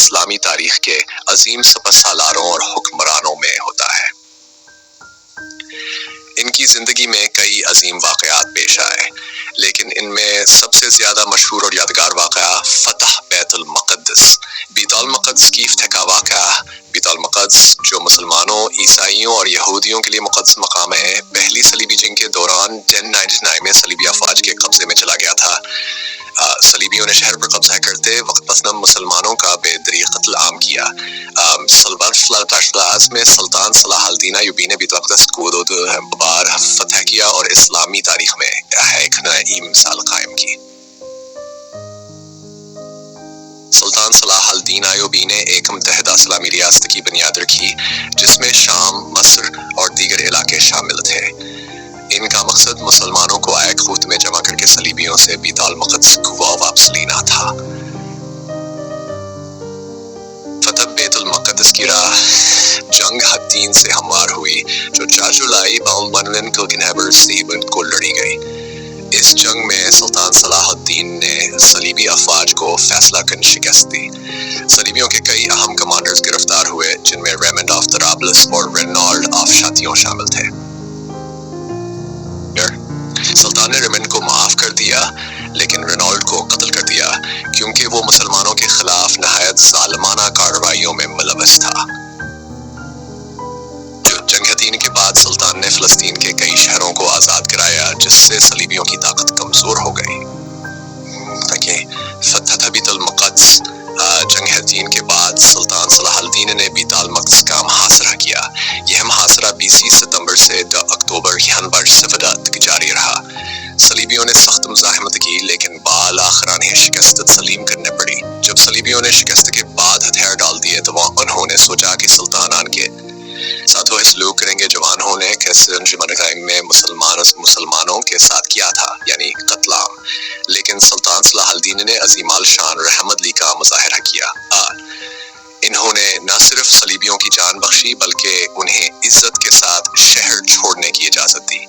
اسلامی تاریخ کے عظیم سپہ سالاروں اور حکمرانوں میں ہوتا ہے۔ ان کی زندگی میں کئی عظیم واقعات پیش آئے، لیکن ان میں سب سے زیادہ مشہور اور یادگار واقعہ فتح بیت المقدس، بیت المقدس کی افتتاح کا واقعہ۔ بیت المقدس جو مسلمانوں، عیسائیوں اور یہودیوں کے لیے مقدس مقام ہے، پہلی صلیبی جنگ کے دوران 1099 میں صلیبی افواج کے قبضے میں چلا گیا تھا۔ صلیبیوں نے شہر پر قبضہ کرتے وقت مثلاً مسلمانوں کا بے دریغ قتل عام کیا۔ میں سلطان صلاح الدین ایوبی نے بیت المقدس کو دو بار فتح کیا اور اسلامی تاریخ میں ایک نئی مثال قائم کی۔ سلطان صلاح الدین ایوبی نے ایک متحدہ اسلامی ریاست کی بنیاد رکھی جس میں شام، مصر اور دیگر علاقے شامل تھے۔ ان کا مقصد مسلمانوں کو ایک خود میں جمع کر کے صلیبیوں سے بیت المقدس کو واپس لینا تھا۔ فتح بیت المقدس کی راہ جنگ حطین سے ہموار ہوئی جو 4 جولائی کو لڑی گئی۔ اس جنگ میں سلطان صلاح الدین نے صلیبی افواج کو فیصلہ کن شکست دی۔ صلیبیوں کے کئی اہم کمانڈرز گرفتار ہوئے جن میں ریمنڈ آف طرابلس اور رینالڈ آف شاتیون شامل تھے۔ سلطان نے ریمنڈ کو معاف کر دیا لیکن رینالڈ کو قتل کر دیا کیونکہ وہ مسلمانوں کے خلاف نہایت ظالمانہ کارروائیوں میں ملوث تھا۔ جنگ حطین کے بعد سلطان نے فلسطین کے کئی شہروں کو آزاد کرایا جس سے صلیبیوں کی طاقت کمزور ہو گئی۔ فتح بیت المقدس۔ جنگ حطین کے بعد سلطان صلاح الدین نے بیت المقدس کا محاصرہ کیا۔ یہ محاصرہ 20 ستمبر سے 2 اکتوبر تک جاری رہا۔ صلیبیوں نے سخت مزاحمت کی لیکن بالآخر انہیں شکست تسلیم کرنے پڑی۔ جب صلیبیوں نے شکست کے بعد ہتھیار ڈال دیے تو انہوں نے سوچا کہ سلطانان کے ساتھ وہ سلوک کریں گے جو انہوں نے میں مسلمانوں کے ساتھ کیا تھا، یعنی قتل عام۔ لیکن سلطان صلاح الدین نے عظیم الشان رحمت لی کا مظاہرہ کیا۔ انہوں نے نہ صرف صلیبیوں کی جان بخشی بلکہ انہیں عزت کے ساتھ شہر چھوڑنے کی اجازت دی۔